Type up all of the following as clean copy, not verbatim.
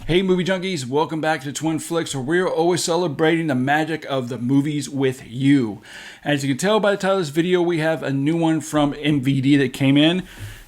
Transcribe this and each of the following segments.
Hey movie junkies, welcome back to Twin Flicks, where we're always celebrating the magic of the movies with you. As you can tell by the title of this video, we have a new one from MVD that came in,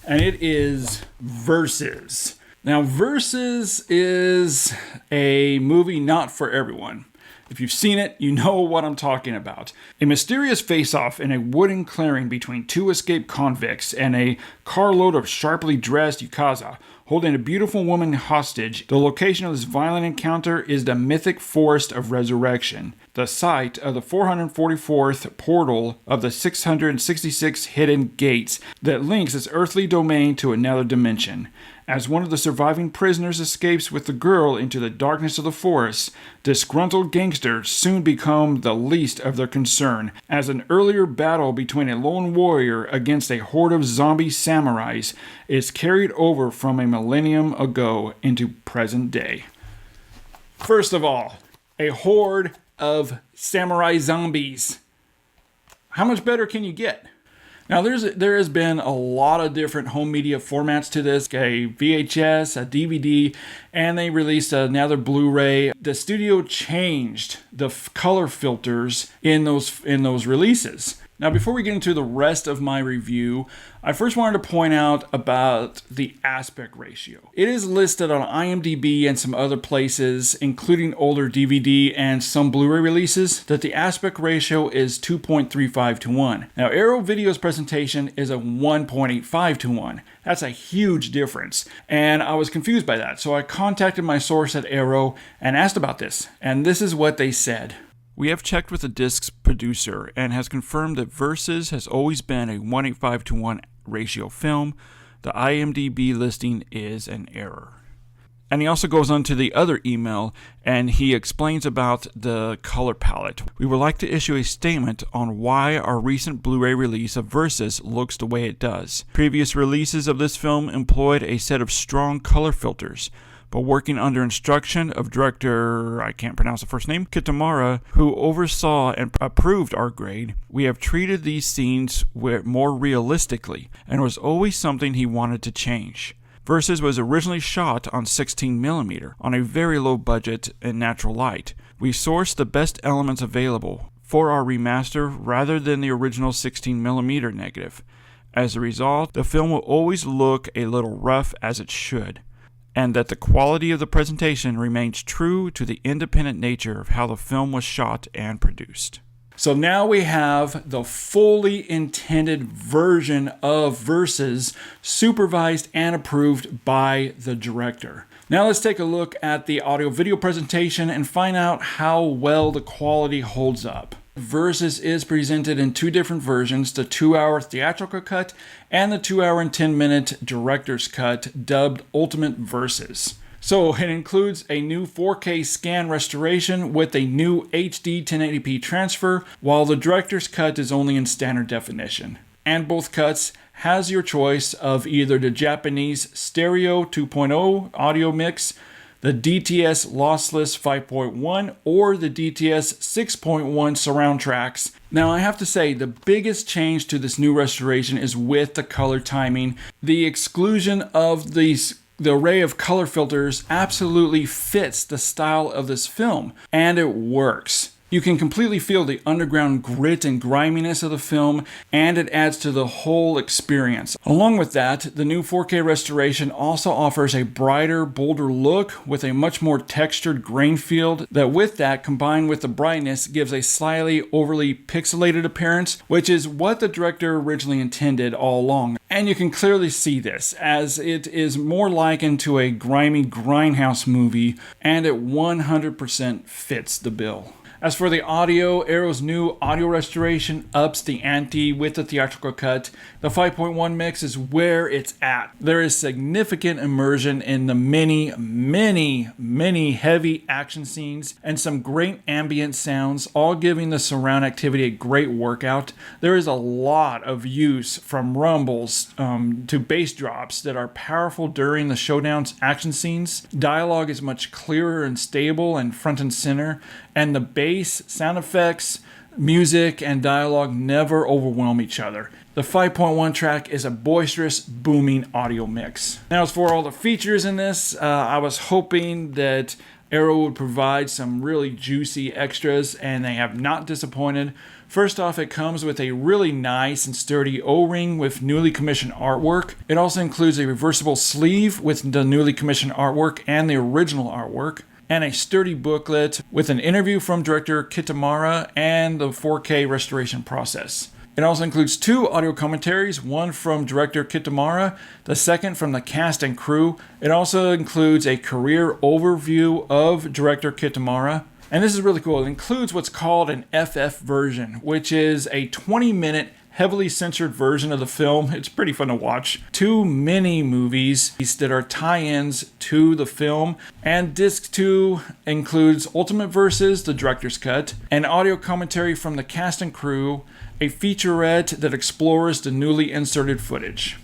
and it is Versus. Now, Versus is a movie not for everyone. If you've seen it, you know what I'm talking about. A mysterious face-off in a wooden clearing between two escaped convicts and a carload of sharply dressed yakuza holding a beautiful woman hostage. The location of this violent encounter is the mythic Forest of Resurrection, the site of the 444th portal of the 666 hidden gates that links its earthly domain to another dimension. As one of the surviving prisoners escapes with the girl into the darkness of the forest, disgruntled gangsters soon become the least of their concern, as an earlier battle between a lone warrior against a horde of zombie samurais is carried over from a millennium ago into present day. First of all, a horde of samurai zombies. How much better can you get? Now, there has been a lot of different home media formats to this, a VHS, a DVD, and they released another Bluray. The studio changed the color filters in those releases. Now, before we get into the rest of my review, I first wanted to point out about the aspect ratio. It is listed on IMDb and some other places, including older DVD and some Blu-ray releases, that the aspect ratio is 2.35 to 1. Now, Arrow Video's presentation is a 1.85 to 1. That's a huge difference, and I was confused by that, so I contacted my source at Arrow and asked about this, and this is what they said. We have checked with the disc's producer and has confirmed that Versus has always been a 1.85 to 1 ratio film. The IMDb listing is an error. And he also goes on to the other email and he explains about the color palette. We would like to issue a statement on why our recent Blu-ray release of Versus looks the way it does. Previous releases of this film employed a set of strong color filters, but working under instruction of director, I can't pronounce the first name, Kitamura, who oversaw and approved our grade, we have treated these scenes more realistically, and it was always something he wanted to change. Versus was originally shot on 16mm, on a very low budget in natural light. We sourced the best elements available for our remaster rather than the original 16mm negative. As a result, the film will always look a little rough, as it should, and that the quality of the presentation remains true to the independent nature of how the film was shot and produced. So now we have the fully intended version of Versus, supervised and approved by the director. Now let's take a look at the audio-video presentation and find out how well the quality holds up. Versus is presented in two different versions, the 2-hour theatrical cut and the 2-hour and 10-minute director's cut, dubbed Ultimate Versus. So it includes a new 4K scan restoration with a new HD 1080p transfer, while the director's cut is only in standard definition. And both cuts has your choice of either the Japanese Stereo 2.0 audio mix, the DTS Lossless 5.1, or the DTS 6.1 surround tracks. Now, I have to say, the biggest change to this new restoration is with the color timing. The exclusion of the array of color filters absolutely fits the style of this film, and it works. You can completely feel the underground grit and griminess of the film, and it adds to the whole experience. Along with that, the new 4K restoration also offers a brighter, bolder look with a much more textured grain field that, with that, combined with the brightness, gives a slightly overly pixelated appearance, which is what the director originally intended all along. And you can clearly see this, as it is more likened to a grimy grindhouse movie, and it 100% fits the bill. As for the audio, Arrow's new audio restoration ups the ante with the theatrical cut. The 5.1 mix is where it's at. There is significant immersion in the many heavy action scenes and some great ambient sounds, all giving the surround activity a great workout. There is a lot of use from rumbles to bass drops that are powerful during the showdown's action scenes. Dialogue is much clearer and stable and front and center, and the bass, sound effects, music and dialogue never overwhelm each other. The 5.1 track is a boisterous, booming audio mix. Now, as for all the features in this, I was hoping that Arrow would provide some really juicy extras, and they have not disappointed. First off, it comes with a really nice and sturdy O-ring with newly commissioned artwork. It also includes a reversible sleeve with the newly commissioned artwork and the original artwork, and a sturdy booklet with an interview from director Kitamura and the 4K restoration process. It also includes 2 audio commentaries, one from director Kitamura, the second from the cast and crew. It also includes a career overview of director Kitamura. And this is really cool. It includes what's called an FF version, which is a 20-minute heavily censored version of the film. It's pretty fun to watch. 2 mini movies that are tie-ins to the film. And disc 2 includes Ultimate Versus, the director's cut, an audio commentary from the cast and crew, a featurette that explores the newly inserted footage.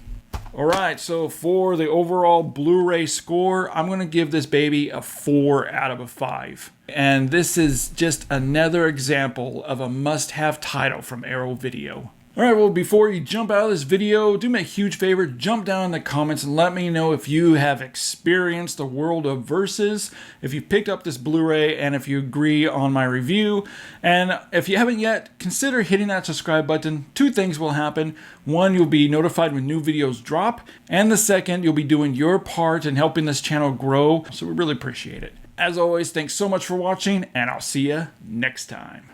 Alright, so for the overall Blu-ray score, I'm going to give this baby a 4 out of 5. And this is just another example of a must-have title from Arrow Video. Alright, well, before you jump out of this video, do me a huge favor, jump down in the comments and let me know if you have experienced the world of Versus, if you picked up this Blu-ray, and if you agree on my review. And if you haven't yet, consider hitting that subscribe button. 2 things will happen. 1, you'll be notified when new videos drop, and the second, you'll be doing your part in helping this channel grow, so we really appreciate it. As always, thanks so much for watching, and I'll see you next time.